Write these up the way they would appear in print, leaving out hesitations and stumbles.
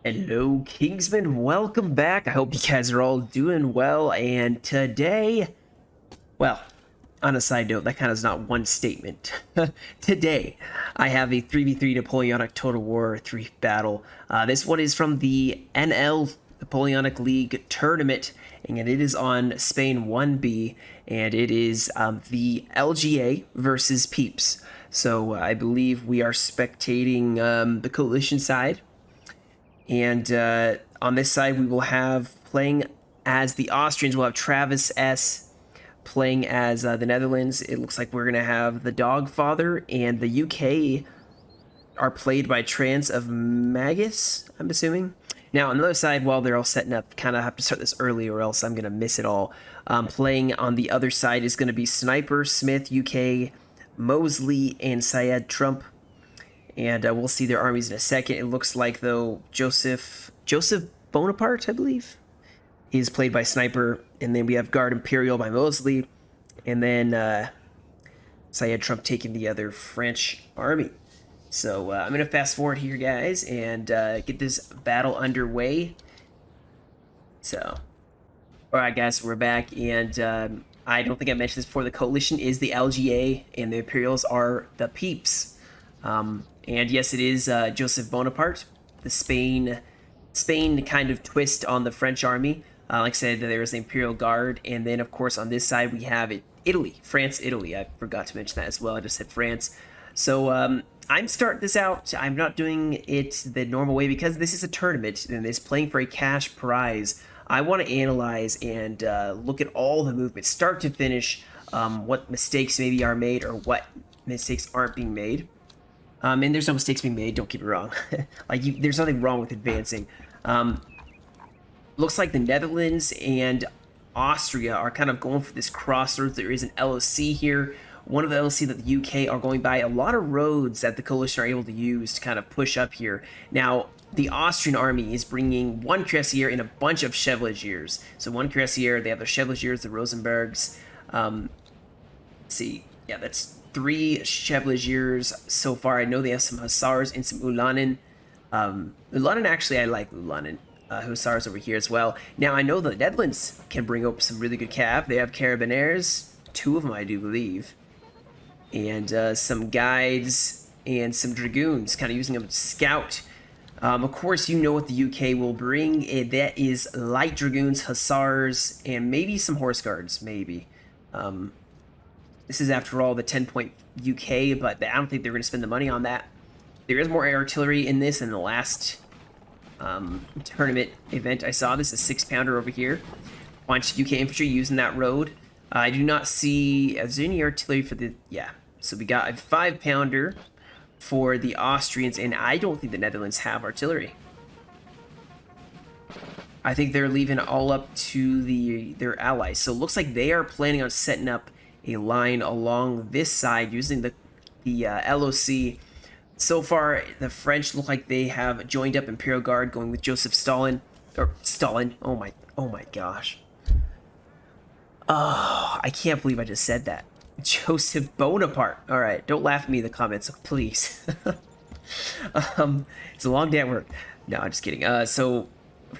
Hello, Kingsman. Welcome back. I hope you guys are all doing well. And today, well, on a side note, that kind of is not one statement. Today, I have a 3v3 Napoleonic Total War 3 battle. This one is from the NL Napoleonic League tournament, and it is on Spain 1B, and it is the LGA versus Peeps. So I believe we are spectating the coalition side. And on this side, we will have playing as the Austrians. We'll have Travis S. playing as the Netherlands. It looks like we're going to have the Dogfather, and the UK are played by Trans of Magus, I'm assuming. Now, on the other side, while they're all setting up, kind of have to start this early or else I'm going to miss it all. Playing on the other side is going to be Sniper, Smith, UK, Mosley, and Syed Trump. And we'll see their armies in a second. It looks like, though, Joseph Bonaparte, I believe, is played by Sniper. And then we have Guard Imperial by Mosley. And then Syed Trump taking the other French army. So I'm going to fast forward here, guys, and get this battle underway. So, all right, guys, we're back. And I don't think I mentioned this before. The coalition is the LGA, and the Imperials are the Peeps. And yes, it is Joseph Bonaparte, the Spain kind of twist on the French army. Like I said, there's the Imperial Guard, and then of course on this side we have Italy, France, Italy. I forgot to mention that as well. I just said France. So I'm starting this out. I'm not doing it the normal way because this is a tournament and it's playing for a cash prize. I want to analyze and look at all the movements, start to finish, what mistakes maybe are made or what mistakes aren't being made. And there's no mistakes being made, don't get me wrong. There's nothing wrong with advancing. Looks like the Netherlands and Austria are kind of going for this crossroads. There is an LOC here. One of the LOC that the UK are going by. A lot of roads that the coalition are able to use to kind of push up here. Now, the Austrian army is bringing one cuirassier and a bunch of chevaliers. So one cuirassier, they have the chevaliers, the Rosenbergs. Let's see, yeah, that's 3 chevaliers so far. I know they have some hussars and some ulanen. Ulanen, actually, I like ulanen. Hussars over here as well. Now, I know the Netherlands can bring up some really good cav. They have carabineers, 2 of them, I do believe. And some guides and some dragoons, kind of using them to scout. Of course, you know what the UK will bring. That is light dragoons, hussars, and maybe some horse guards, maybe. This is, after all, the 10-point UK, but I don't think they're going to spend the money on that. There is more artillery in this than the last tournament event I saw. This is a 6-pounder over here. Bunch of UK infantry using that road. I do not see... Is there any artillery for the... Yeah. So we got a 5-pounder for the Austrians, and I don't think the Netherlands have artillery. I think they're leaving it all up to their allies. So it looks like they are planning on setting up a line along this side using the LOC. So far, the French look like they have joined up Imperial Guard, going with Joseph Stalin. Or Stalin. Oh my gosh. Oh, I can't believe I just said that. Joseph Bonaparte. All right, don't laugh at me in the comments, please. It's a long day at work. No, I'm just kidding. So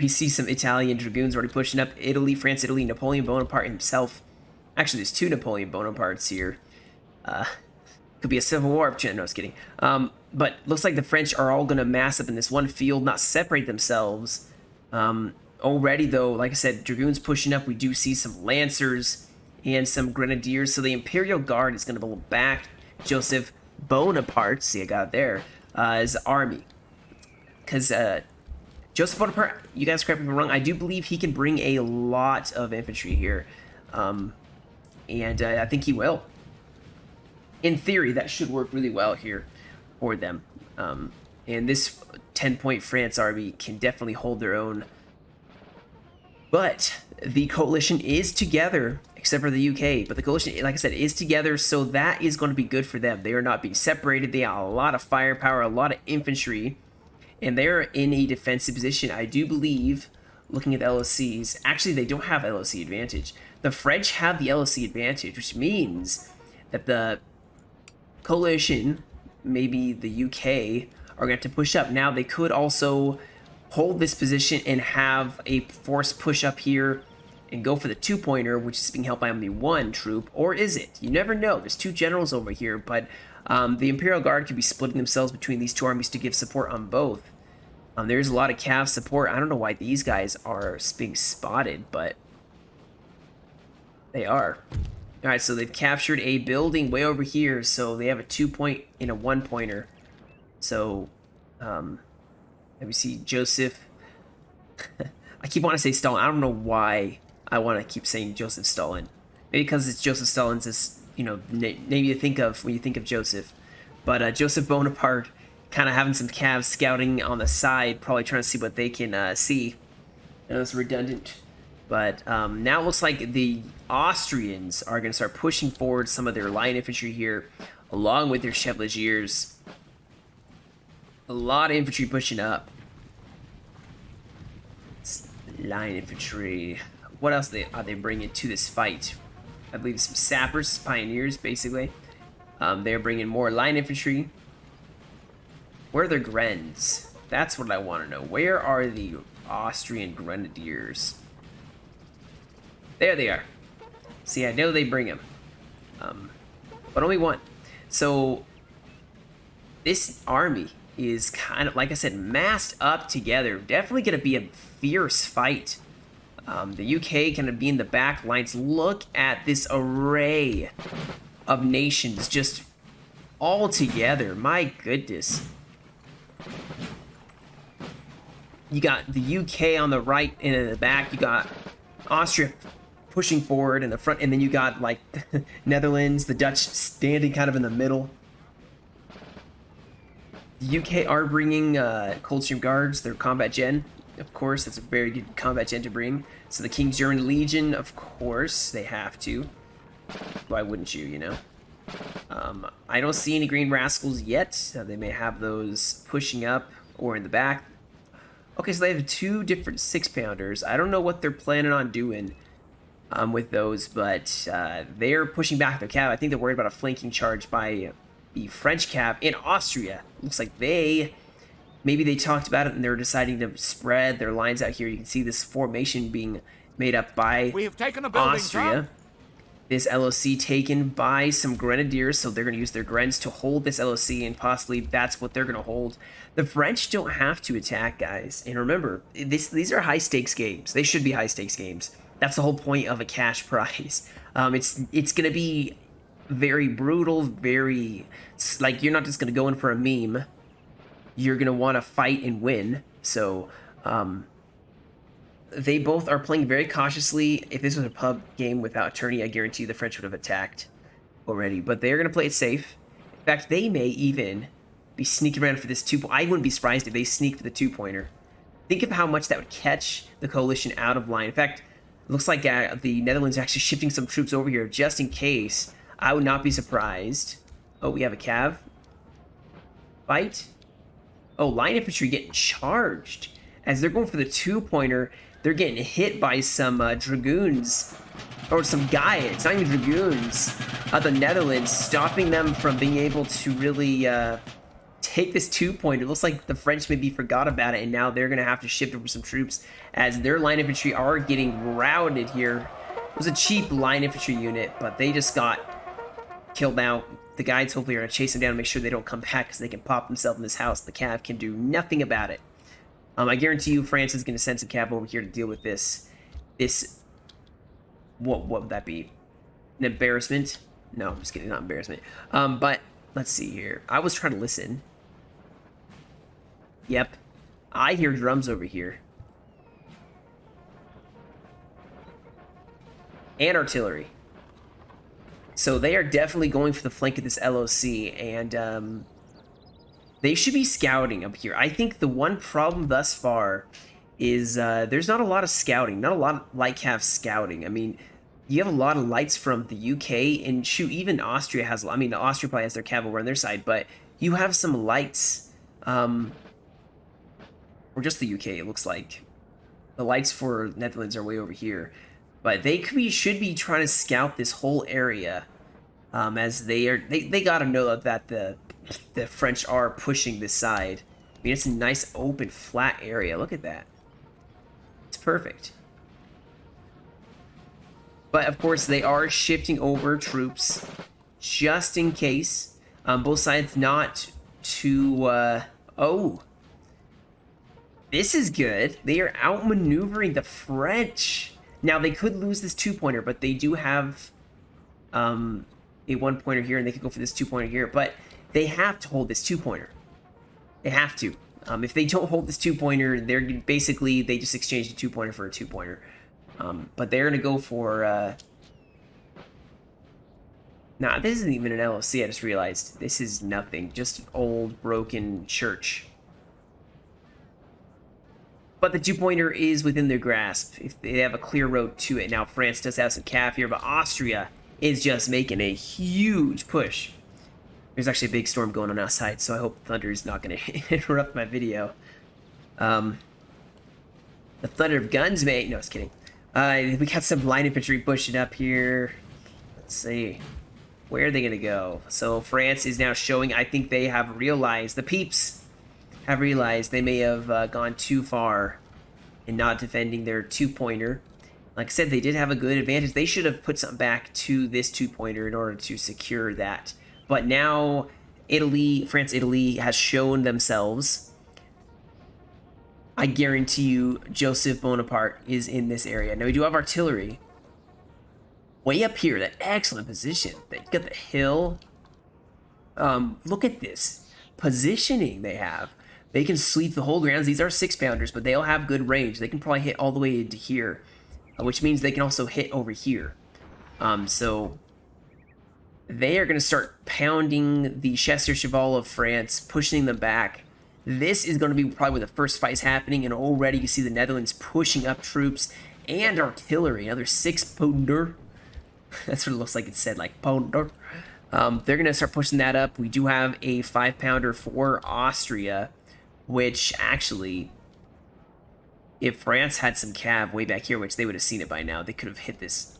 we see some Italian dragoons already pushing up. Italy, France, Italy, Napoleon Bonaparte himself. Actually, there's 2 Napoleon Bonapartes here. Could be a civil war. No, I was kidding. But looks like the French are all going to mass up in this one field, not separate themselves. Already, though, like I said, dragoons pushing up. We do see some lancers and some grenadiers. So the Imperial Guard is going to back Joseph Bonaparte. See, I got it there. His army. Because Joseph Bonaparte, you guys correct me if I'm wrong, I do believe he can bring a lot of infantry here. And I think he will. In theory, that should work really well here for them. And this 10-point France army can definitely hold their own. But the coalition is together, except for the UK. But the coalition, like I said, is together, so that is going to be good for them. They are not being separated. They have a lot of firepower, a lot of infantry, and they're in a defensive position. I do believe, looking at the LOCs, actually they don't have LOC advantage. The French have the LOC advantage, which means that the coalition, maybe the UK, are going to have to push up. Now, they could also hold this position and have a forced push up here and go for the 2-pointer, which is being held by only 1 troop, or is it? You never know. There's 2 generals over here, but the Imperial Guard could be splitting themselves between these 2 armies to give support on both. There's a lot of cav support. I don't know why these guys are being spotted, but they are. All right, so they've captured a building way over here, so they have a 2-point and a 1-pointer. So, let me see, Joseph. I keep wanting to say Stalin. I don't know why I want to keep saying Joseph Stalin. Maybe because it's Joseph Stalin's, this, you know, name you think of when you think of Joseph. But Joseph Bonaparte kind of having some calves scouting on the side, probably trying to see what they can see. I know it's redundant. But now it looks like the Austrians are going to start pushing forward some of their line infantry here, along with their Chevaliers. A lot of infantry pushing up. Line infantry. What else are they bringing to this fight? I believe some sappers, pioneers, basically. They're bringing more line infantry. Where are their Grens? That's what I want to know. Where are the Austrian Grenadiers? There they are. See, I know they bring them. But only 1. So, this army is kind of, like I said, massed up together. Definitely going to be a fierce fight. The UK going to be in the back lines. Look at this array of nations just all together. My goodness. You got the UK on the right and in the back. You got Austria pushing forward in the front, and then you got like Netherlands, the Dutch standing kind of in the middle. The UK are bringing Coldstream Guards, their combat gen. Of course, that's a very good combat gen to bring. So the King's German Legion, of course, they have to. Why wouldn't you, you know? I don't see any Green Rascals yet. They may have those pushing up or in the back. Okay, so they have 2 different 6-pounders. I don't know what they're planning on doing with those, but they're pushing back their cav. I think they're worried about a flanking charge by the French cav in Austria. Looks like maybe they talked about it and they're deciding to spread their lines out here. You can see this formation being made up by We have taken a building, Austria. John. This LOC taken by some Grenadiers, so they're going to use their Grens to hold this LOC, and possibly that's what they're going to hold. The French don't have to attack, guys. And remember, these are high-stakes games. They should be high-stakes games. That's the whole point of a cash prize. It's going to be very brutal, very... Like, you're not just going to go in for a meme. You're going to want to fight and win. So, they both are playing very cautiously. If this was a pub game without Tourney, I guarantee the French would have attacked already. But they're going to play it safe. In fact, they may even be sneaking around for this 2. I wouldn't be surprised if they sneak for the 2-pointer. Think of how much that would catch the coalition out of line. In fact, it looks like the Netherlands are actually shifting some troops over here just in case. I would not be surprised. Oh, we have a cav fight. Oh, line infantry getting charged. As they're going for the 2-pointer, they're getting hit by some dragoons. Or some guy. It's not even dragoons. The Netherlands, stopping them from being able to really take this 2-pointer. It looks like the French maybe forgot about it, and now they're going to have to shift over some troops as their line infantry are getting routed here. It was a cheap line infantry unit, but they just got killed out. The guides hopefully are going to chase them down and make sure they don't come back because they can pop themselves in this house. The cav can do nothing about it. I guarantee you France is going to send some cav over here to deal with this. What would that be? An embarrassment? No, I'm just kidding, not embarrassment. But let's see here. I was trying to listen. Yep. I hear drums over here. And artillery. So they are definitely going for the flank of this LOC, and they should be scouting up here. I think the one problem thus far is there's not a lot of scouting, not a lot of light cav scouting. I mean, you have a lot of lights from the UK, and shoot, even Austria has, I mean, Austria probably has their cav over on their side, but you have some lights, or just the UK, it looks like. The lights for Netherlands are way over here. But they should be trying to scout this whole area, as they gotta know that the French are pushing this side. mean, it's a nice open flat area. Look at that. It's perfect. But of course, they are shifting over troops just in case. Both sides not to... oh. This is good. They are outmaneuvering the French. Now, they could lose this 2-pointer, but they do have a 1-pointer here, and they could go for this 2-pointer here. But they have to hold this 2-pointer. They have to. If they don't hold this 2-pointer, they're basically, they just exchange the 2-pointer for a 2-pointer. But they're going to go for... Nah, this isn't even an LOC, I just realized. This is nothing. Just an old, broken church. But the 2-pointer is within their grasp if they have a clear road to it. Now, France does have some cav here, but Austria is just making a huge push. There's actually a big storm going on outside, so I hope thunder is not going to interrupt my video. The thunder of guns may... No, I was kidding. We got some line infantry pushing up here. Let's see. Where are they going to go? So France is now showing, I think they have realized, the Peeps have realized they may have gone too far in not defending their 2-pointer. Like I said, they did have a good advantage. They should have put something back to this 2-pointer in order to secure that. But now France, Italy has shown themselves. I guarantee you Joseph Bonaparte is in this area. Now we do have artillery. Way up here, that excellent position. They got the hill. Look at this positioning they have. They can sweep the whole grounds. These are 6-pounders, but they'll have good range. They can probably hit all the way into here, which means they can also hit over here. So they are going to start pounding the Chasseurs Cheval of France, pushing them back. This is going to be probably where the first fight is happening, and already you see the Netherlands pushing up troops and artillery. Another 6-pounder. That's what it looks like. It said like pounder. They're going to start pushing that up. We do have a 5-pounder for Austria, which actually, if France had some cav way back here, which they would have seen it by now, they could have hit this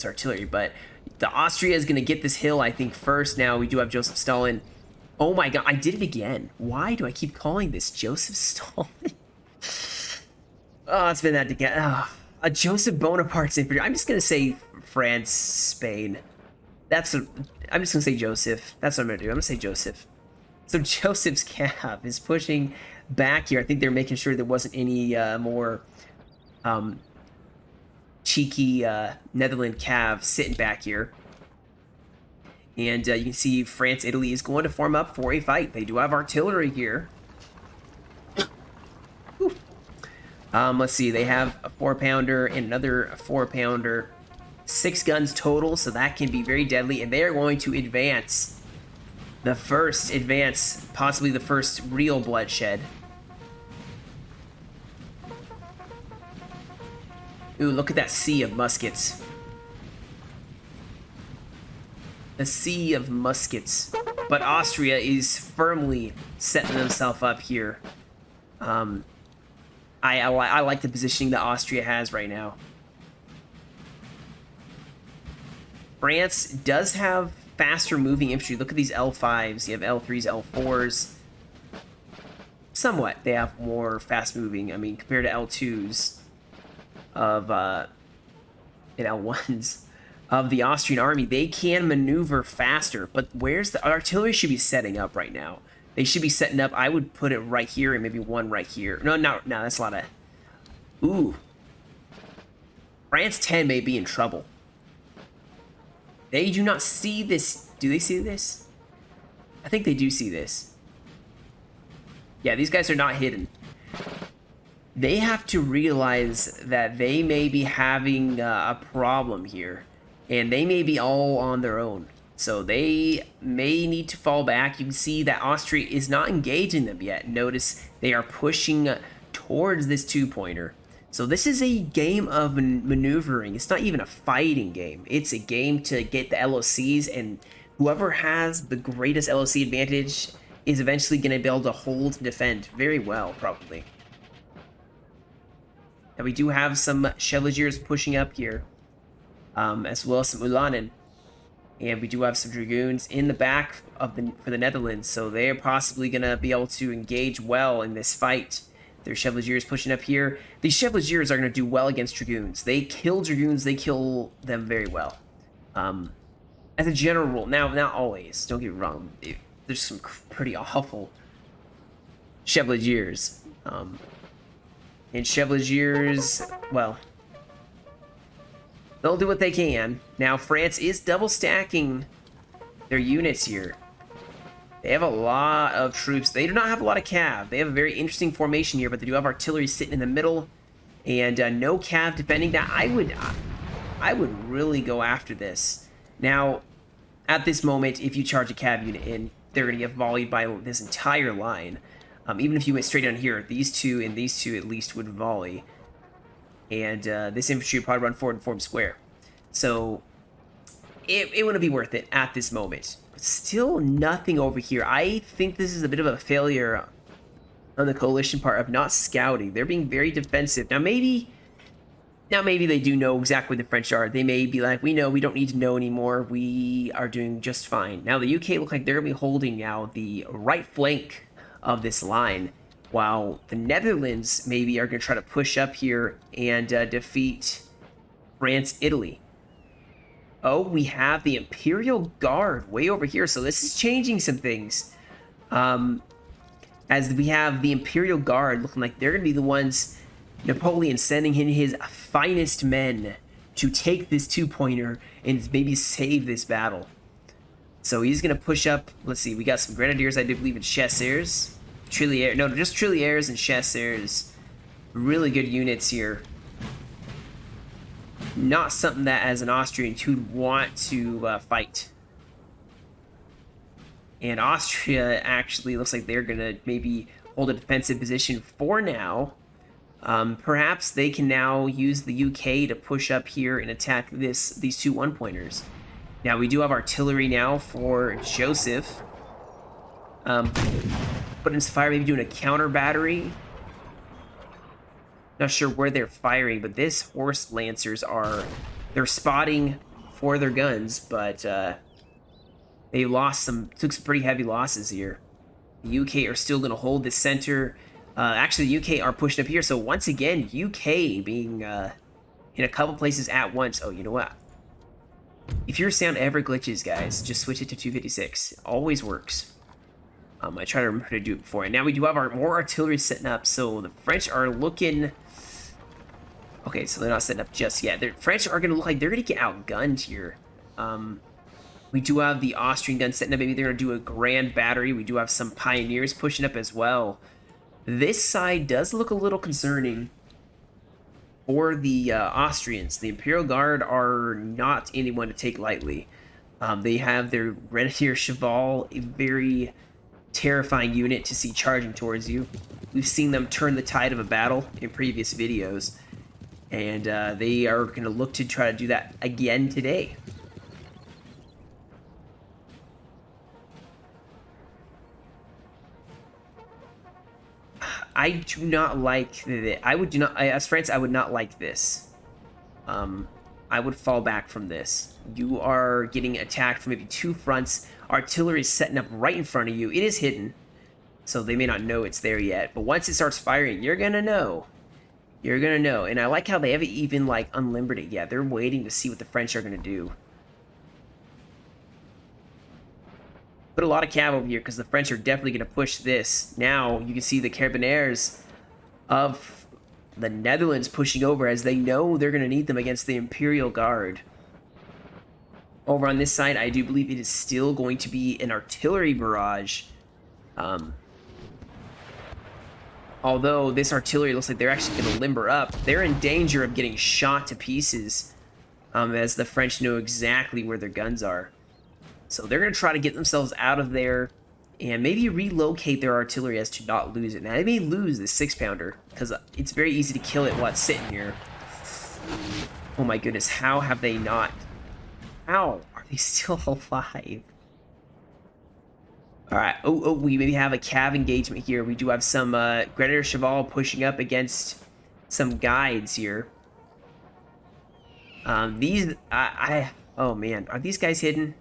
artillery. But the Austria is going to get this hill, I think, first. Now we do have Joseph Stalin. Oh my god, I did it again. Why do I keep calling this Joseph Stalin? Oh, it's been that again. Oh, a Joseph Bonaparte's infantry. I'm just going to say France, Spain. I'm just going to say Joseph. That's what I'm going to do. I'm going to say Joseph. So Joseph's cav is pushing back here. I think they're making sure there wasn't any more cheeky Netherlands cav sitting back here. And you can see France, Italy is going to form up for a fight. They do have artillery here. Let's see. They have a 4-pounder and another 4-pounder. 6 guns total, so that can be very deadly. And they are going to advance. The first advance, possibly the first real bloodshed. Ooh, look at that sea of muskets. A sea of muskets. But Austria is firmly setting themselves up here. I like the positioning that Austria has right now. France does have faster moving infantry. Look at these L5s. You have L3s, L4s. Somewhat, they have more fast moving. I mean, compared to L2s of and L1s of the Austrian army, they can maneuver faster. But where's the artillery? Should be setting up right now. They should be setting up. I would put it right here and maybe one right here. No, that's a lot of... Ooh. France 10 may be in trouble. They do not see this. Do they see this? I think they do see this. Yeah, these guys are not hidden. They have to realize that they may be having a problem here. And they may be all on their own. So they may need to fall back. You can see that Austria is not engaging them yet. Notice they are pushing towards this 2-pointer. So this is a game of maneuvering. It's not even a fighting game. It's a game to get the LOCs, and whoever has the greatest LOC advantage is eventually going to be able to hold and defend very well, probably. Now we do have some Chevaliers pushing up here, as well as some Ulanen. And we do have some dragoons in the back of for the Netherlands, so they're possibly going to be able to engage well in this fight. Their Chevaliers pushing up here. These Chevaliers are going to do well against dragoons. They kill dragoons, they kill them very well. As a general rule, now not always, don't get me wrong. There's some pretty awful Chevaliers. And Chevaliers, well, they'll do what they can. Now, France is double stacking their units here. They have a lot of troops. They do not have a lot of cav. They have a very interesting formation here, but they do have artillery sitting in the middle. And no cav defending that. I would really go after this. Now, at this moment, if you charge a cav unit in, they're going to get volleyed by this entire line. Even if you went straight down here, these two and these two at least would volley. And this infantry would probably run forward and form square. So it wouldn't be worth it at this moment. But still nothing over here. I think this is a bit of a failure on the coalition part of not scouting. They're being very defensive. Now maybe they do know exactly what the French are. They may be like, we know, we don't need to know anymore. We are doing just fine. Now the UK look like they're going to be holding now the right flank of this line, while the Netherlands maybe are going to try to push up here and defeat France, Italy. Oh, we have the Imperial Guard way over here, so this is changing some things. As we have the Imperial Guard looking like they're going to be the ones, Napoleon sending in his finest men to take this two-pointer and maybe save this battle. So he's going to push up. Let's see, we got some Grenadiers, I do believe, in Chasseurs. Trilliers, no, just Trilliers and Chasseurs. Really good units here. Not something that, as an Austrian, you'd want to fight. And Austria actually looks like they're going to maybe hold a defensive position for now. Perhaps they can now use the UK to push up here and attack these two one-pointers. Now, we do have artillery now for Joseph. Putting some fire, maybe doing a counter battery. Not sure where they're firing, but this horse lancers they're spotting for their guns, but they took some pretty heavy losses here. The UK are still going to hold the center. Actually, the UK are pushing up here, so once again, UK being in a couple places at once. Oh, you know what? If your sound ever glitches, guys, just switch it to 256. It always works. I try to remember to do it before. And now we do have more artillery setting up, so the French are looking... Okay, so they're not setting up just yet. The French are going to look like they're going to get outgunned here. We do have the Austrian guns setting up. Maybe they're going to do a grand battery. We do have some pioneers pushing up as well. This side does look a little concerning for the Austrians. The Imperial Guard are not anyone to take lightly. They have their Grenadier Cheval, a very terrifying unit to see charging towards you. We've seen them turn the tide of a battle in previous videos, and they are going to look to try to do that again today. I do not like that. As France, I would not like this. I would fall back from this. You are getting attacked from maybe two fronts. Artillery is setting up right in front of you. It is hidden, so they may not know it's there yet. But once it starts firing, you're gonna know. You're gonna know. And I like how they haven't even like unlimbered it yet. They're waiting to see what the French are gonna do. Put a lot of cav over here because the French are definitely gonna push this. Now you can see the Carabiniers of the Netherlands pushing over as they know they're gonna need them against the Imperial Guard. Over on this side, I do believe it is still going to be an artillery barrage. Although this artillery looks like they're actually going to limber up. They're in danger of getting shot to pieces as the French know exactly where their guns are. So they're going to try to get themselves out of there and maybe relocate their artillery as to not lose it. Now, they may lose this 6-pounder because it's very easy to kill it while it's sitting here. Oh my goodness, how have they not... How are they still alive? Alright, we maybe have a cav engagement here. We do have some Grenadier Cheval pushing up against some guides here. Oh man, are these guys hidden?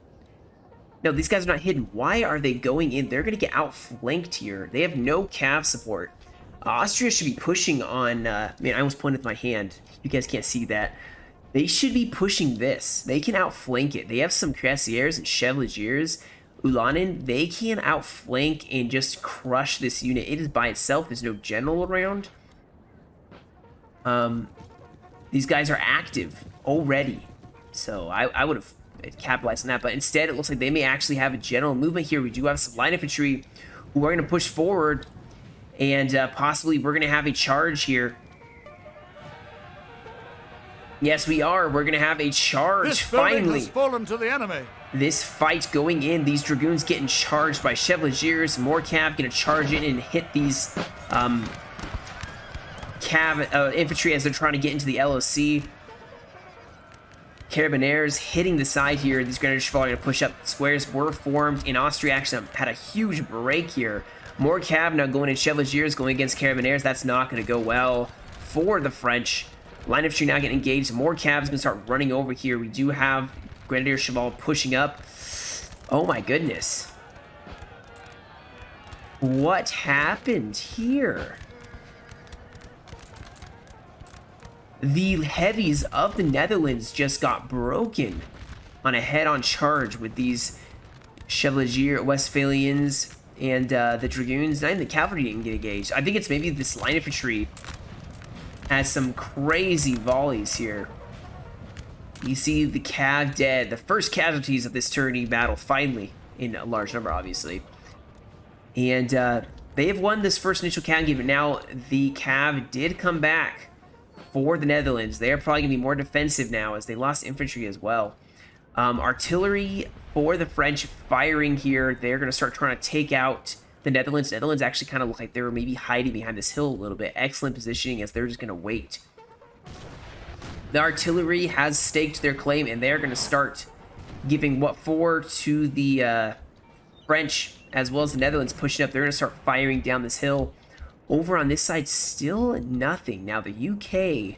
No, these guys are not hidden. Why are they going in? They're going to get outflanked here. They have no cav support. Austria should be pushing on... man, I almost pointed with my hand. You guys can't see that. They should be pushing this. They can outflank it. They have some cuirassiers and chevaliers. Ulanen, they can outflank and just crush this unit. It is by itself. There's no general around. These guys are active already. So I would have capitalized on that. But instead, it looks like they may actually have a general movement here. We do have some line infantry who are going to push forward. And possibly we're going to have a charge here. Yes, we are. We're going to have a charge, finally. Has fallen to the enemy. This fight going in, these dragoons getting charged by chevaliers. More cav going to charge in and hit these infantry as they're trying to get into the LOC. Carabineers hitting the side here. These grenadiers are going to push up. Squares were formed. In Austria actually had a huge break here. More cav now going in chevaliers going against carabineers. That's not going to go well for the French. Line infantry now getting engaged. More cavs going to start running over here. We do have Grenadier Cheval pushing up. Oh my goodness. What happened here? The heavies of the Netherlands just got broken on a head-on charge with these Chevalier Westphalians and the Dragoons. Not even the cavalry didn't get engaged. I think it's maybe this line infantry has some crazy volleys here. You see the cav dead. The first casualties of this tourney battle, finally, in a large number, obviously. And they have won this first initial cav game, but now the cav did come back for the Netherlands. They are probably going to be more defensive now as they lost infantry as well. Artillery for the French firing here. They're going to start trying to take out the Netherlands. Netherlands actually kind of look like they were maybe hiding behind this hill a little bit. Excellent positioning as they're just going to wait. The artillery has staked their claim, and they're going to start giving what for to the French as well as the Netherlands pushing up. They're going to start firing down this hill. Over on this side, still nothing. Now, the UK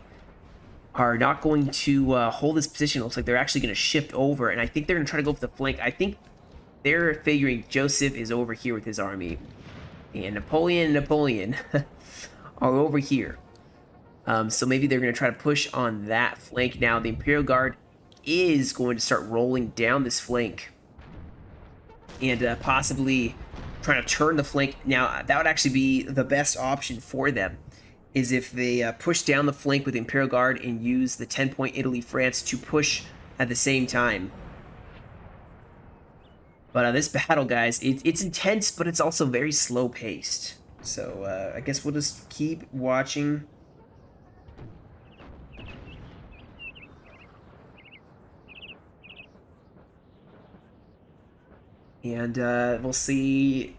are not going to hold this position. It looks like they're actually going to shift over, and I think they're going to try to go for the flank. I think they're figuring Joseph is over here with his army, and Napoleon are over here. So maybe they're going to try to push on that flank. Now, the Imperial Guard is going to start rolling down this flank and possibly trying to turn the flank. Now, that would actually be the best option for them, is if they push down the flank with the Imperial Guard and use the 10-point Italy-France to push at the same time. But this battle, guys, it's intense, but it's also very slow-paced. So I guess we'll just keep watching. And we'll see.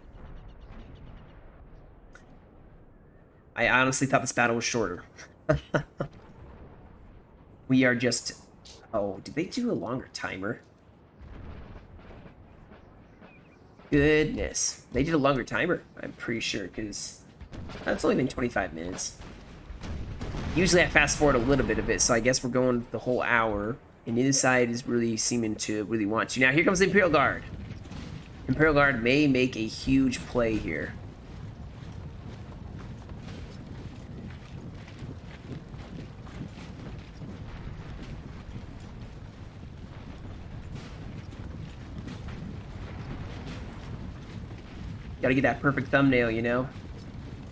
I honestly thought this battle was shorter. We are just... Oh, did they do a longer timer? Goodness. They did a longer timer, I'm pretty sure, because that's only been 25 minutes. Usually I fast forward a little bit of it, so I guess we're going the whole hour. And the other side is really seeming to really want to. Now, here comes the Imperial Guard. Imperial Guard may make a huge play here. Gotta get that perfect thumbnail, you know?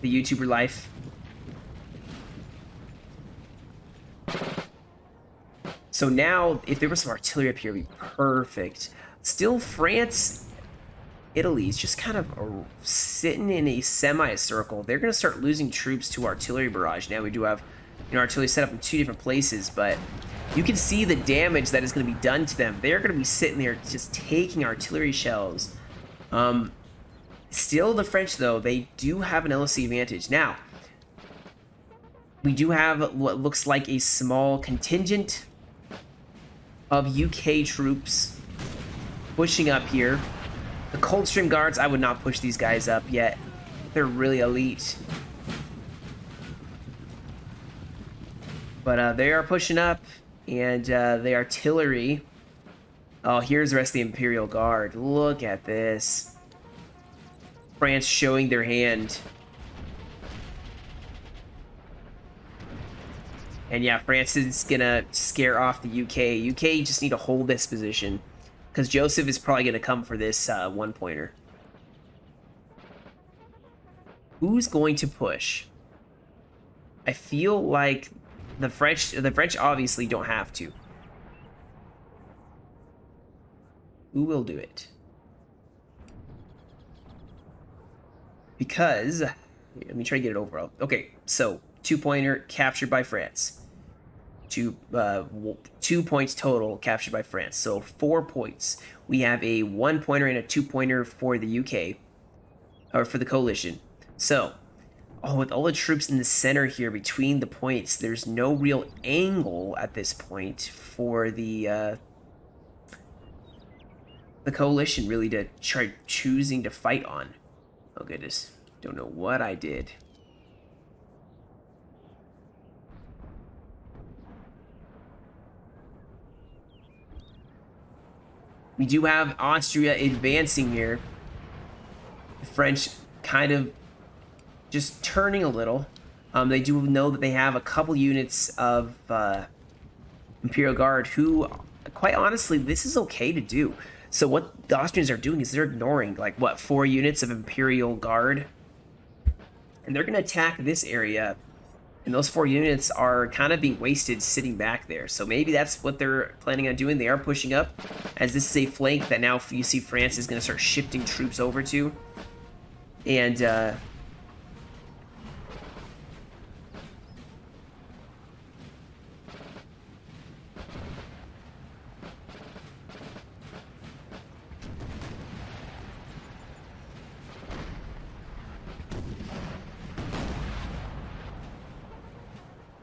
The YouTuber life. So now, if there was some artillery up here, it would be perfect. Still, France... Italy's just kind of sitting in a semi-circle. They're going to start losing troops to artillery barrage. Now we do have, you know, artillery set up in 2 different places, but you can see the damage that is going to be done to them. They're going to be sitting there just taking artillery shells. Still, the French, though, they do have an LOC advantage. Now, we do have what looks like a small contingent of UK troops pushing up here. The Coldstream Guards, I would not push these guys up yet. They're really elite. But they are pushing up, and the artillery Oh, here's the rest of the Imperial Guard. Look at this. France showing their hand. And yeah, France is gonna scare off the UK. UK just need to hold this position, because Joseph is probably gonna come for this one-pointer. Who's going to push? I feel like the French obviously don't have to. Who will do it? Because, let me try to get it overall. Okay, so 2-pointer captured by France. 2 points total captured by France. So 4 points. We have a 1-pointer and a 2-pointer for the UK, or for the coalition. So, oh, with all the troops in the center here between the points, there's no real angle at this point for the coalition really to try choosing to fight on. Oh goodness, don't know what I did. We do have Austria advancing here. The French kind of just turning a little. They do know that they have a couple units of Imperial Guard who, quite honestly, this is okay to do. So what the Austrians are doing is they're ignoring, like, what, 4 units of Imperial Guard? And they're going to attack this area. And those 4 units are kind of being wasted sitting back there. So maybe that's what they're planning on doing. They are pushing up, as this is a flank that now you see France is going to start shifting troops over to. And,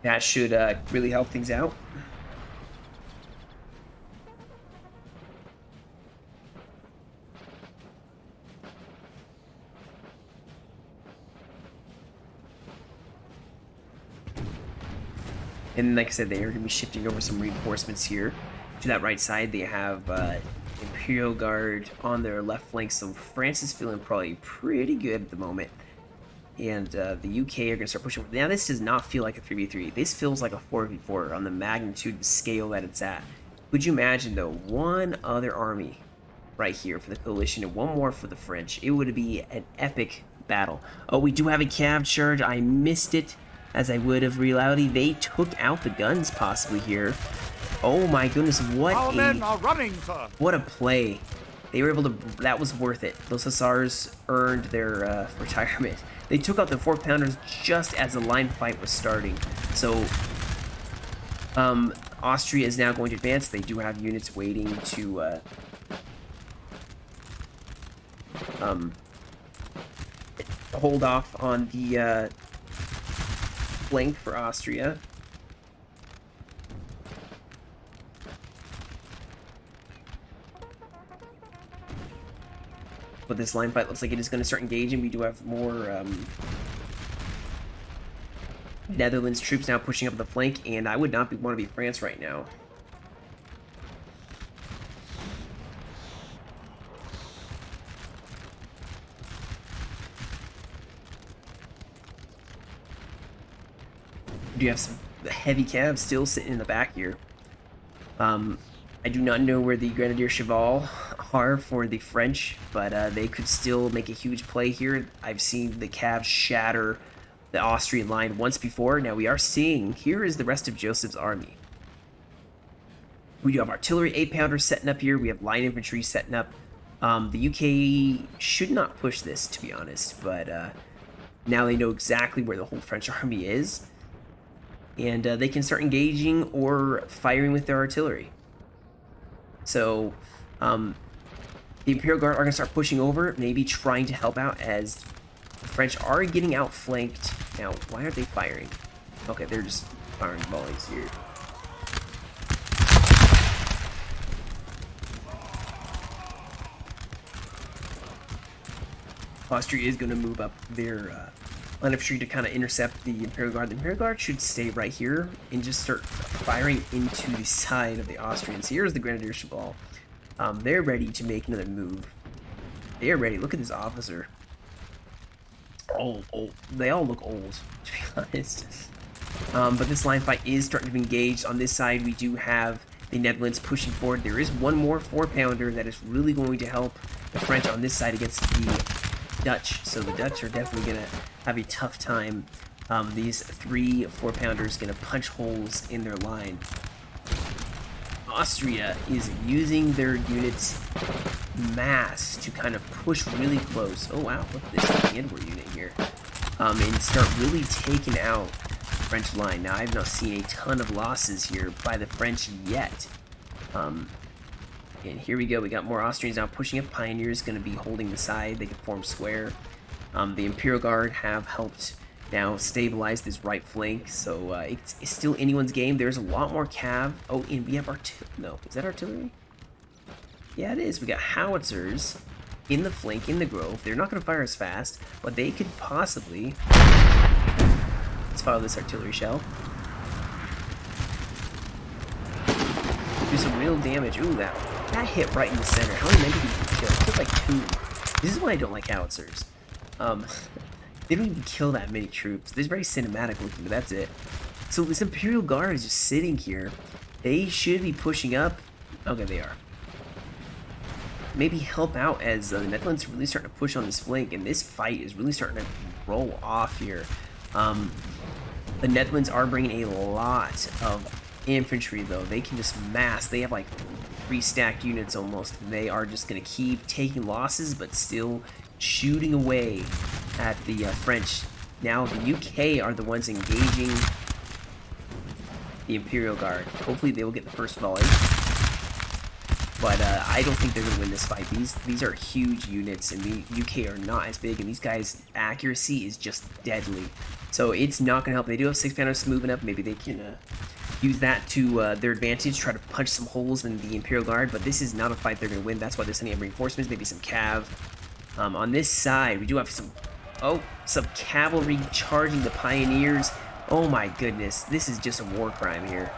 that should really help things out. And like I said, they are going to be shifting over some reinforcements here to that right side. They have Imperial Guard on their left flank, so France is feeling probably pretty good at the moment. And the UK are going to start pushing. Now, this does not feel like a 3v3. This feels like a 4v4 on the magnitude and scale that it's at. Would you imagine, though, one other army right here for the coalition and one more for the French? It would be an epic battle. Oh, we do have a cav charge. I missed it, as I would have reality. They took out the guns possibly here. Oh my goodness, what men are running, sir. What a play. They were able to, that was worth it. Those Hussars earned their retirement. They took out the 4-pounders just as the line fight was starting. So, Austria is now going to advance. They do have units waiting to, hold off on the, flank for Austria. But this line fight looks like it is going to start engaging. We do have more Netherlands troops now pushing up the flank, and I would not want to be France right now. We do have some heavy cabs still sitting in the back here. I do not know where the Grenadier Cheval are for the French, but they could still make a huge play here. I've seen the Cavs shatter the Austrian line once before. Now we are seeing, here is the rest of Joseph's army. We do have artillery 8-pounders setting up here. We have line infantry setting up. The UK should not push this, to be honest, but now they know exactly where the whole French army is. And they can start engaging or firing with their artillery. So, the Imperial Guard are going to start pushing over, maybe trying to help out as the French are getting outflanked. Now, why aren't they firing? Okay, they're just firing volleys here. Austria is going to move up their line of infantry to kind of intercept the Imperial Guard. The Imperial Guard should stay right here and just start firing into the side of the Austrians. Here's the Grenadier Cheval. They're ready to make another move. They're ready. Look at this officer. Old. They all look old, to be honest. But this line fight is starting to be engaged. On this side, we do have the Netherlands pushing forward. There is one more 4-pounder that is really going to help the French on this side against the Dutch. So the Dutch are definitely going to have a tough time. These 3 4-pounders going to punch holes in their line. Austria is using their units mass to kind of push really close. Oh wow, look at this Edward unit here. And start really taking out the French line. Now I've not seen a ton of losses here by the French yet. And here we go, we got more Austrians now pushing up. Pioneers going to be holding the side, they can form square. The Imperial Guard have helped now stabilize this right flank, so it's still anyone's game. There's a lot more cav. Oh, and we have artillery. No, is that artillery? Yeah, it is. We got howitzers in the flank, in the grove. They're not going to fire as fast, but they could possibly... Let's follow this artillery shell. Do some real damage. Ooh, that hit right in the center. How many men did he kill? It took like 2. This is why I don't like howitzers. They don't even kill that many troops. They're very cinematic looking, but that's it. So this Imperial Guard is just sitting here. They should be pushing up. Okay, they are. Maybe help out as the Netherlands are really starting to push on this flank, and this fight is really starting to roll off here. The Netherlands are bringing a lot of infantry, though. They can just mass. They have like 3 stacked units almost. They are just going to keep taking losses, but still shooting away at the French. Now the UK are the ones engaging the Imperial Guard. Hopefully they will get the first volley. But I don't think they're going to win this fight. These are huge units, and the UK are not as big, and these guys' accuracy is just deadly. So it's not going to help. They do have 6-pounders moving up. Maybe they can use that to their advantage, try to punch some holes in the Imperial Guard, but this is not a fight they're going to win. That's why they're sending up reinforcements, maybe some cav. On this side, we do have some cavalry charging the Pioneers. Oh my goodness, this is just a war crime here.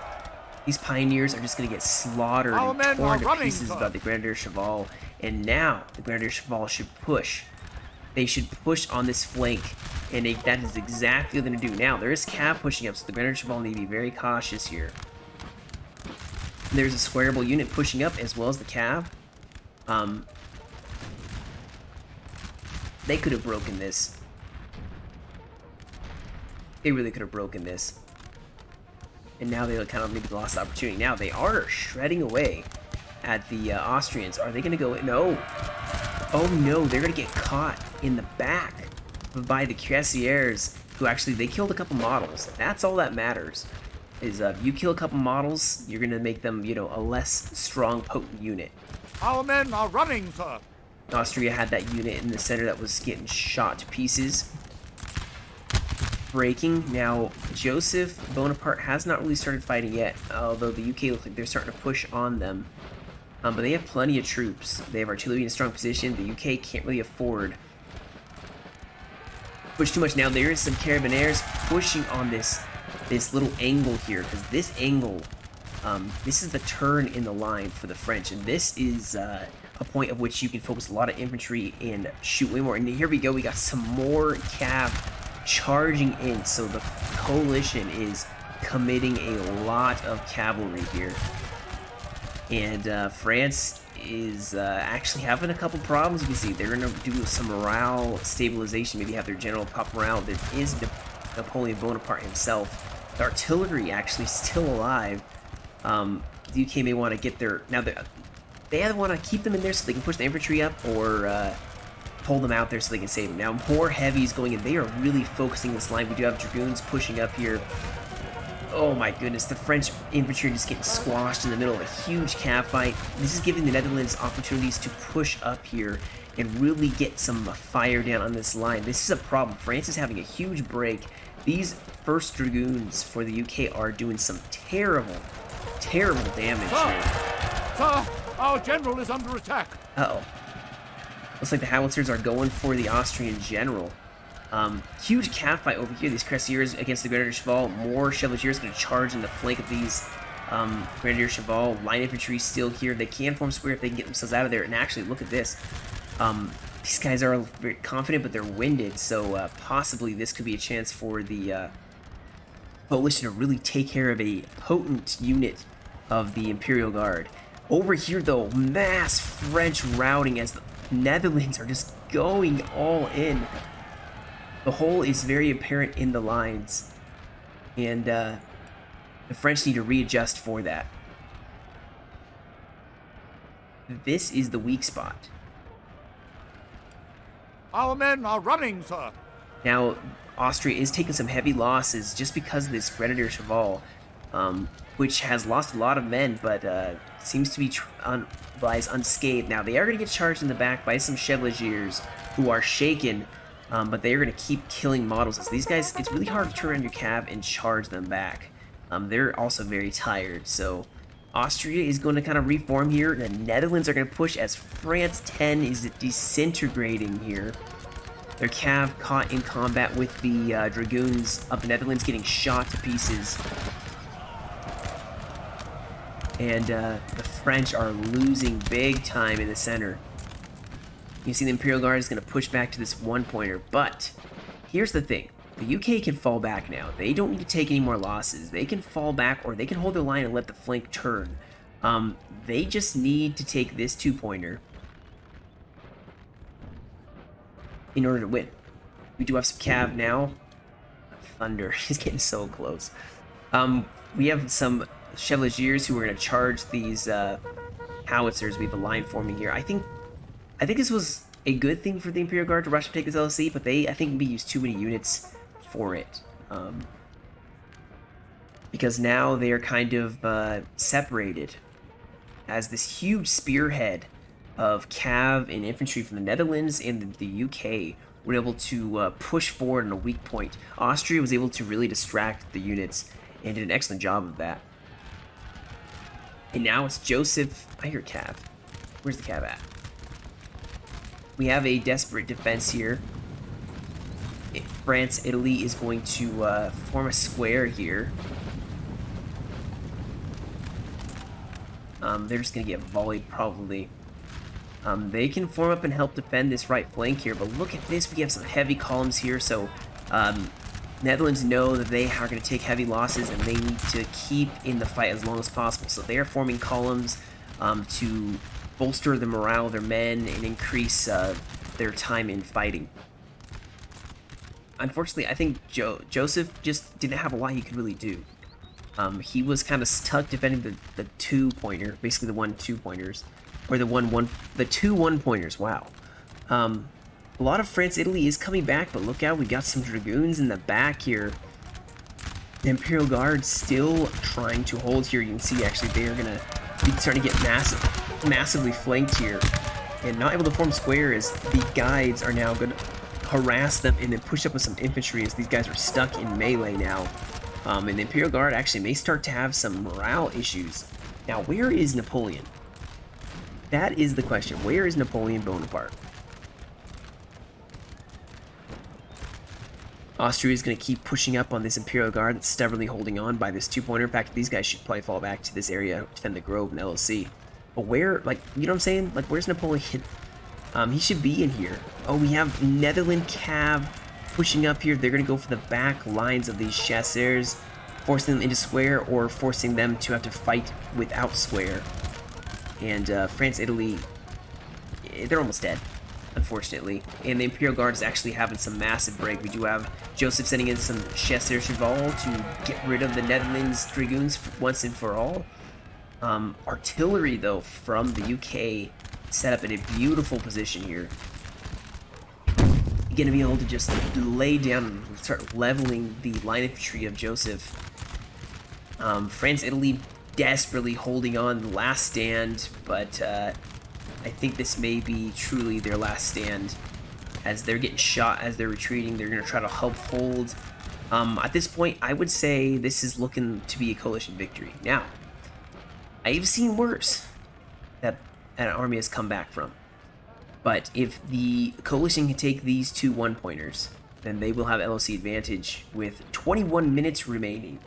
These Pioneers are just going to get slaughtered and torn to pieces by the Grenadier Cheval. And now, the Grenadier Cheval should push. They should push on this flank, and that is exactly what they're going to do. Now, there is cav pushing up, so the Grenadier Cheval need to be very cautious here. There's a squareable unit pushing up, as well as the cav. They could have broken this. They really could have broken this. And now they kind of maybe lost the opportunity. Now they are shredding away at the Austrians. Are they going to go? No. Oh no, they're going to get caught in the back by the cuirassiers, who actually, they killed a couple models. That's all that matters. Is you kill a couple models, you're going to make them, you know, a less strong, potent unit. Our men are running, sir. Austria had that unit in the center that was getting shot to pieces. Breaking. Now, Joseph Bonaparte has not really started fighting yet, although the UK looks like they're starting to push on them. But they have plenty of troops. They have artillery in a strong position. The UK can't really afford push too much. Now, there is some Carabiniers pushing on this little angle here, because this angle, this is the turn in the line for the French, and this is a point of which you can focus a lot of infantry and shoot way more. And here we go, we got some more cav charging in, so the coalition is committing a lot of cavalry here. And France is actually having a couple problems. You can see they're going to do some morale stabilization, maybe have their general pop morale. There is Napoleon Bonaparte himself. The artillery actually still alive. The UK may want to get their... Now, they either want to keep them in there so they can push the infantry up, or pull them out there so they can save them. Now, more heavies going in. They are really focusing this line. We do have dragoons pushing up here. Oh my goodness, the French infantry are just getting squashed in the middle of a huge cav fight. This is giving the Netherlands opportunities to push up here and really get some fire down on this line. This is a problem. France is having a huge break. These first dragoons for the UK are doing some terrible, terrible damage here. Sir, our general is under attack. Uh-oh. Looks like the howitzers are going for the Austrian general. Huge cav fight over here. These cuirassiers against the Grenadier Cheval. More chevaliers going to charge in the flank of these Grenadier Cheval, line infantry still here. They can form square if they can get themselves out of there. And actually, look at this. These guys are very confident, but they're winded. So possibly this could be a chance for the coalition to really take care of a potent unit of the Imperial Guard. Over here, though, mass French routing as the Netherlands are just going all in. The hole is very apparent in the lines, and the French need to readjust for that. This is the weak spot. Our men are running, sir. Now, Austria is taking some heavy losses just because of this Grenadier Cheval, which has lost a lot of men, but seems to be lies unscathed. Now, they are going to get charged in the back by some Chevaliers who are shaken, but they are going to keep killing models. As these guys, it's really hard to turn on your cav and charge them back. They're also very tired, so Austria is going to kind of reform here. The Netherlands are going to push as France 10 is disintegrating here. Their cav caught in combat with the dragoons of the Netherlands getting shot to pieces. And the French are losing big time in the center. You see the Imperial Guard is going to push back to this one-pointer, but here's the thing. The UK can fall back now. They don't need to take any more losses. They can fall back, or they can hold their line and let the flank turn. They just need to take this two-pointer in order to win. We do have some cav now. Thunder is getting so close. We have some Chevaliers who are going to charge these howitzers. We have a line forming here. I think this was a good thing for the Imperial Guard to rush and take this LC, but I think maybe used too many units for it. Because now they are kind of separated as this huge spearhead of cav and infantry from the Netherlands and the UK were able to push forward on a weak point. Austria was able to really distract the units and did an excellent job of that. And now it's Joseph. I hear cav. Where's the cav at? We have a desperate defense here. France, Italy is going to form a square here. They're just going to get volleyed probably. They can form up and help defend this right flank here, but look at this. We have some heavy columns here, so Netherlands know that they are going to take heavy losses and they need to keep in the fight as long as possible. So they are forming columns to bolster the morale of their men and increase their time in fighting. Unfortunately, I think Joseph just didn't have a lot he could really do. He was kind of stuck defending the two-pointer, basically the 1-2-pointers, or the two one-pointers. Wow. A lot of France, Italy is coming back, but look out, we got some dragoons in the back here. The Imperial Guard still trying to hold here. You can see actually they are gonna be starting to get massively flanked here, and not able to form square as the guides are now gonna harass them and then push up with some infantry as these guys are stuck in melee now. And the Imperial Guard actually may start to have some morale issues. Now, where is Napoleon? That is the question. Where is Napoleon Bonaparte? Austria is going to keep pushing up on this Imperial Guard that's stubbornly holding on by this two-pointer. In fact, these guys should probably fall back to this area, defend the Grove and LLC. But where, like, you know what I'm saying? Like, where's Napoleon? He should be in here. Oh, we have Netherlands Cav pushing up here. They're going to go for the back lines of these chasseurs, forcing them into square or forcing them to have to fight without square. And France, Italy, they're almost dead, unfortunately. And the Imperial Guard is actually having some massive break. We do have Joseph sending in some chasseurs cheval to get rid of the Netherlands Dragoons once and for all. Artillery, though, from the UK set up in a beautiful position here. You're going to be able to just lay down and start leveling the line infantry of Joseph. France, Italy desperately holding on the last stand, but I think this may be truly their last stand. As they're getting shot as they're retreating, they're going to try to help hold. At this point, I would say this is looking to be a coalition victory. Now, I've seen worse that an army has come back from. But if the coalition can take these two one-pointers, then they will have LOC advantage with 21 minutes remaining.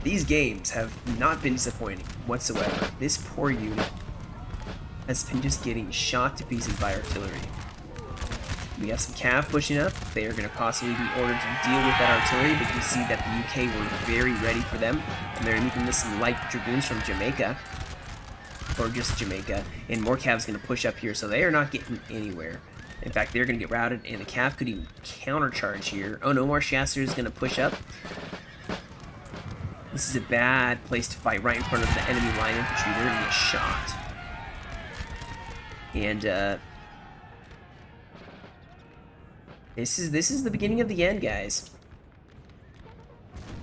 These games have not been disappointing whatsoever. This poor unit has been just getting shot to pieces by artillery. We have some cav pushing up. They are going to possibly be ordered to deal with that artillery, but you see that the UK were very ready for them, and they're meeting with some light dragoons from Jamaica, or just Jamaica, and more cavs going to push up here, so they are not getting anywhere. In fact, they're going to get routed, and the cav could even countercharge here. Oh no, more Shasser is going to push up. This is a bad place to fight, right in front of the enemy line infantry. They're going to get shot. And, This is the beginning of the end, guys.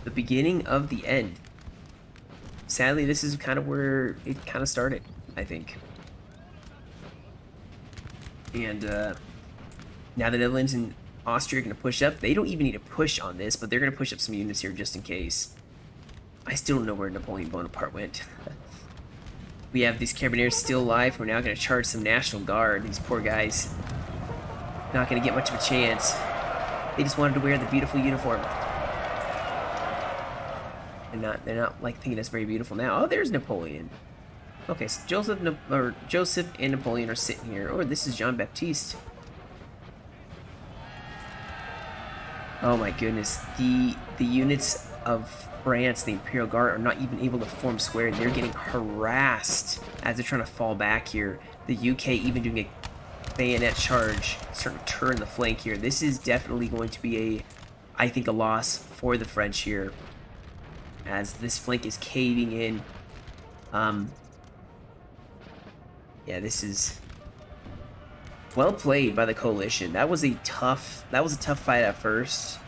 The beginning of the end. Sadly, this is kind of where it kind of started, I think. And now the Netherlands and Austria are going to push up. They don't even need to push on this, but they're going to push up some units here just in case. I still don't know where Napoleon Bonaparte went. We have these Carabiniers still alive. We're now going to charge some National Guard. These poor guys. Not going to get much of a chance. They just wanted to wear the beautiful uniform. And they're not like thinking that's very beautiful now. Oh, there's Napoleon. Okay, so Joseph and Napoleon are sitting here. Oh, this is Jean Baptiste. Oh my goodness, the units of France, the Imperial Guard, are not even able to form square. They're getting harassed as they're trying to fall back here. The UK even doing a bayonet charge, starting to turn the flank here. This is definitely going to be I think, a loss for the French here, as this flank is caving in. Yeah, this is well played by the coalition. That was a tough fight at first.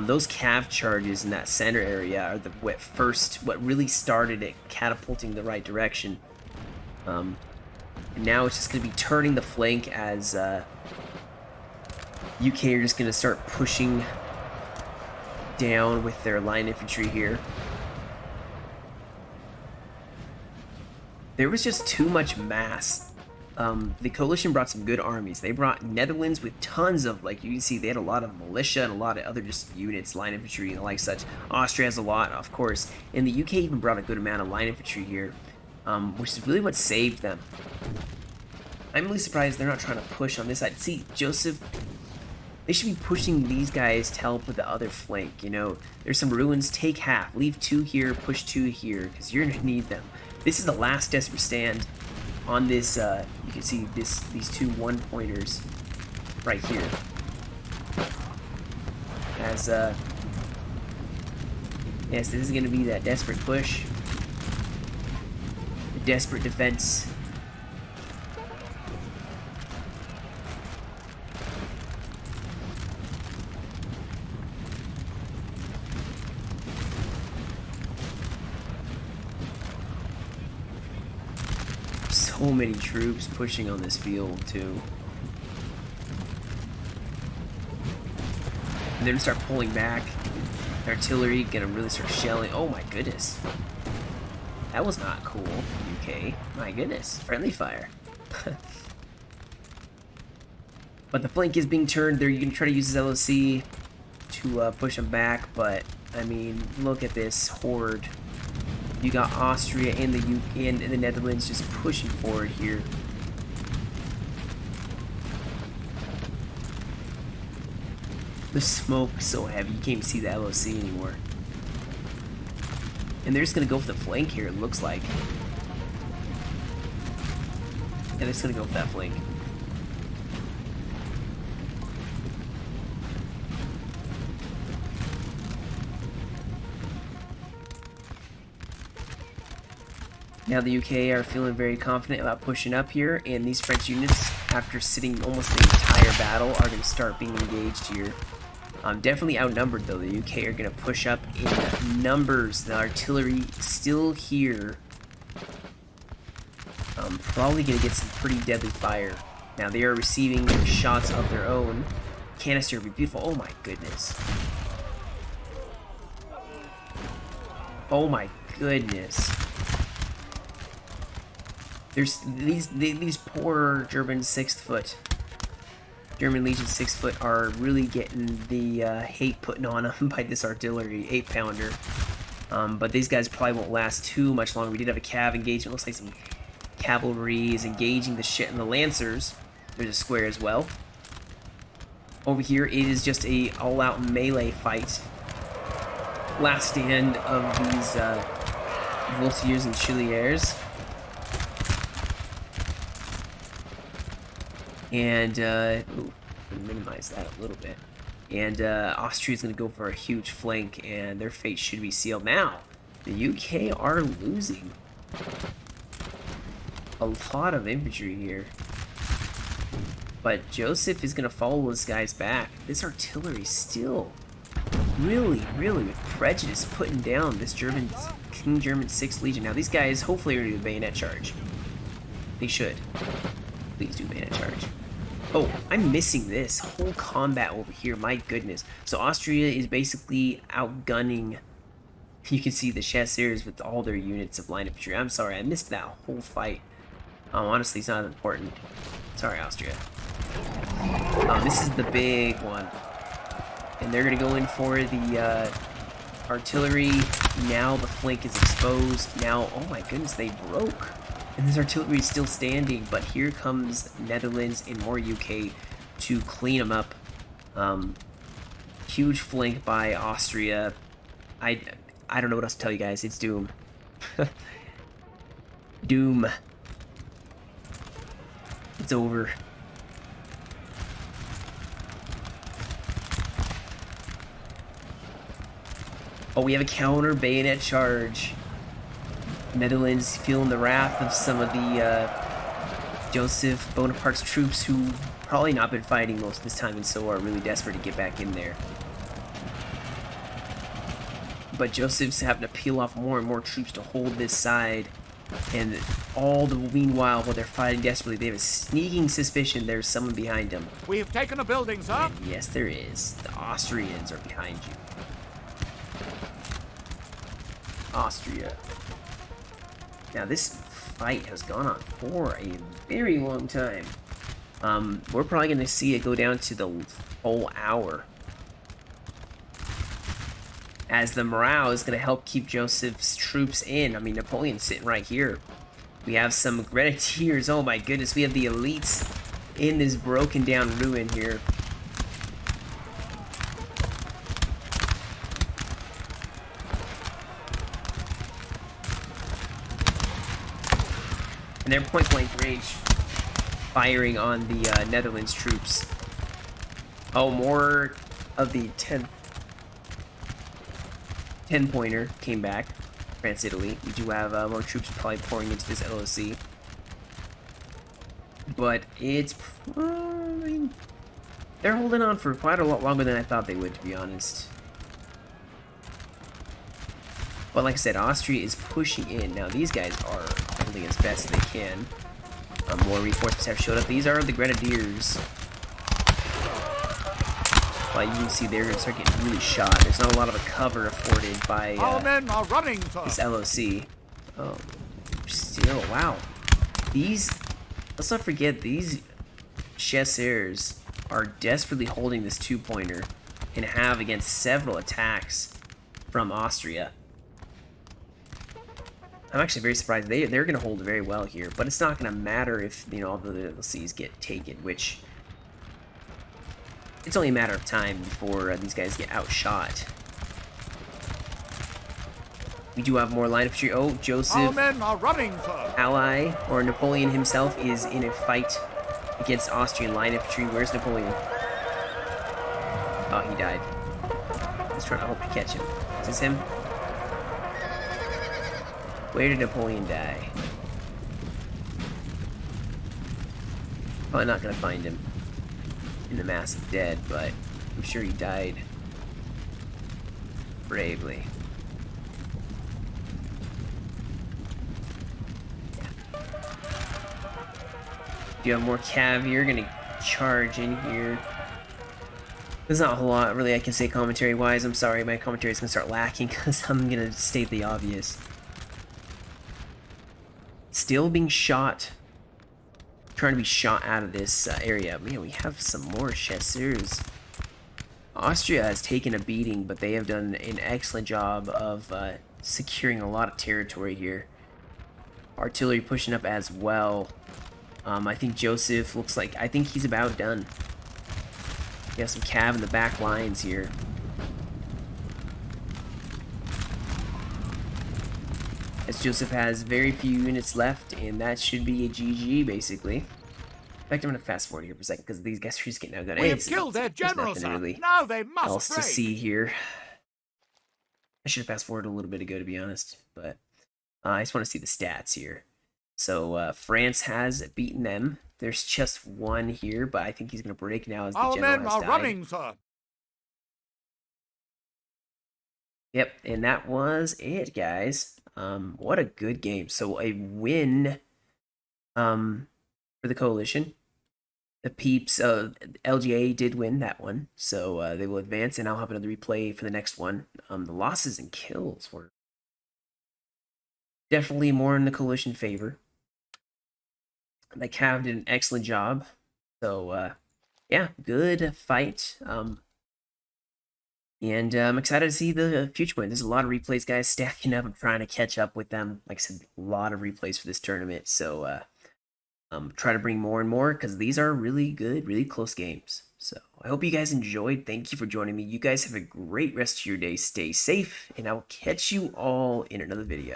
Those cav charges in that center area are what really started it catapulting the right direction. And now it's just going to be turning the flank as UK are just going to start pushing down with their line infantry here. There was just too much mass. The coalition brought some good armies. They brought Netherlands with tons of, like you can see, they had a lot of militia and a lot of other just units, line infantry and the like such. Austria has a lot, of course. And the UK even brought a good amount of line infantry here, which is really what saved them. I'm really surprised they're not trying to push on this side. See, Joseph, they should be pushing these guys to help with the other flank, you know. There's some ruins, take half, leave 2 here, push 2 here, because you're going to need them. This is the last desperate stand on this, you can see these 2 1-pointers right here. As, yes, this is going to be that desperate push. The desperate defense. So many troops pushing on this field too. And they're gonna start pulling back. The artillery gonna really start shelling. Oh my goodness. That was not cool, UK. My goodness. Friendly fire. But the flank is being turned. They're gonna try to use his LOC to push them back, but I mean, look at this horde. You got Austria and the UK and the Netherlands just pushing forward here. The smoke's so heavy, you can't even see the LOC anymore. And they're just gonna go for the flank here, it looks like. And they're just gonna go for that flank. Now the UK are feeling very confident about pushing up here, and these French units, after sitting almost the entire battle, are going to start being engaged here. Definitely outnumbered though. The UK are going to push up in numbers. The artillery still here. Probably going to get some pretty deadly fire. Now they are receiving shots of their own. Canister would be beautiful. Oh my goodness. Oh my goodness. There's these poor German 6th foot, German Legion 6th foot are really getting the hate put on them by this artillery 8-pounder. But these guys probably won't last too much longer. We did have a cav engagement. Looks like some cavalry is engaging the shit in the lancers. There's a square as well. Over here, it is just a all-out melee fight. Last stand of these Voltiers and Chiliers. And, ooh, minimize that a little bit. And Austria's going to go for a huge flank, and their fate should be sealed. Now, the UK are losing a lot of infantry here. But Joseph is going to follow this guy's back. This artillery still really with prejudice putting down this King German 6th Legion. Now, these guys hopefully are going to do a bayonet charge. They should. Please do bayonet charge. Oh, I'm missing this whole combat over here. My goodness. So Austria is basically outgunning. You can see the chasseurs with all their units of line infantry. I'm sorry, I missed that whole fight. Honestly, it's not important. Sorry, Austria. This is the big one. And they're going to go in for the artillery. Now the flank is exposed. Now, oh my goodness, they broke. And this artillery is still standing. But here comes Netherlands and more UK to clean them up. Huge flank by Austria. I don't know what else to tell you guys. It's doom. Doom. It's over. Oh, we have a counter bayonet charge. Netherlands feeling the wrath of some of the Joseph Bonaparte's troops who probably not been fighting most of this time and so are really desperate to get back in there. But Joseph's having to peel off more and more troops to hold this side. And all the meanwhile, while they're fighting desperately, they have a sneaking suspicion there's someone behind them. We have taken a building, sir. And yes, there is. The Austrians are behind you. Austria. Now, this fight has gone on for a very long time. We're probably going to see it go down to the whole hour. As the morale is going to help keep Joseph's troops in. I mean, Napoleon's sitting right here. We have some grenadiers. Oh my goodness, we have the elites in this broken down ruin here. And they're point blank range firing on the Netherlands troops. Oh, more of the 10-pointer came back. France, Italy. We do have more troops probably pouring into this LOC. But it's... they're holding on for quite a lot longer than I thought they would, to be honest. But like I said, Austria is pushing in. Now, these guys are holding as best as they can. More reinforcements have showed up. These are the Grenadiers. But you can see they're going to start getting really shot. There's not a lot of a cover afforded by Our men are running, sir. this LOC. Oh, still, wow. These, let's not forget, these chasseurs are desperately holding this 2-pointer and have against several attacks from Austria. I'm actually very surprised. They're going to hold very well here, but it's not going to matter if, you know, all the LOCs get taken, which it's only a matter of time before these guys get outshot. We do have more line infantry. Oh, Joseph, Our men are running, sir. ally, or Napoleon himself, is in a fight against Austrian line infantry. Where's Napoleon? Oh, he died. I was trying to hope to catch him. Is this him? Where did Napoleon die? Probably not gonna find him in the mass of dead, but I'm sure he died bravely. Yeah. Do you have more cav here? Gonna charge in here. There's not a whole lot really I can say commentary wise. I'm sorry, my commentary is gonna start lacking because I'm gonna state the obvious. Still being shot. Trying to be shot out of this area. Man, we have some more chasseurs. Austria has taken a beating, but they have done an excellent job of securing a lot of territory here. Artillery pushing up as well. I think Joseph looks like, I think he's about done. We have some cav in the back lines here. As Joseph has very few units left, and that should be a GG, basically. In fact, I'm going to fast forward here for a second, because these guys are just getting outgunned. We have killed their general, nothing sir. really Now they must else break. to see here. I should have fast forwarded a little bit ago, to be honest, but I just want to see the stats here. So France has beaten them. There's just one here, but I think he's going to break now as the Our general men has are died. running, sir. Yep, and that was it, guys. What a good game. So a win for the coalition. The Peeps, LGA did win that one, so they will advance, and I'll have another replay for the next one. The losses and kills were definitely more in the coalition favor. The Cav did an excellent job. So, yeah, good fight. And I'm excited to see the future win. There's a lot of replays, guys, stacking up. I'm trying to catch up with them. Like I said, a lot of replays for this tournament. So, try to bring more and more because these are really good, really close games. So, I hope you guys enjoyed. Thank you for joining me. You guys have a great rest of your day. Stay safe, and I will catch you all in another video.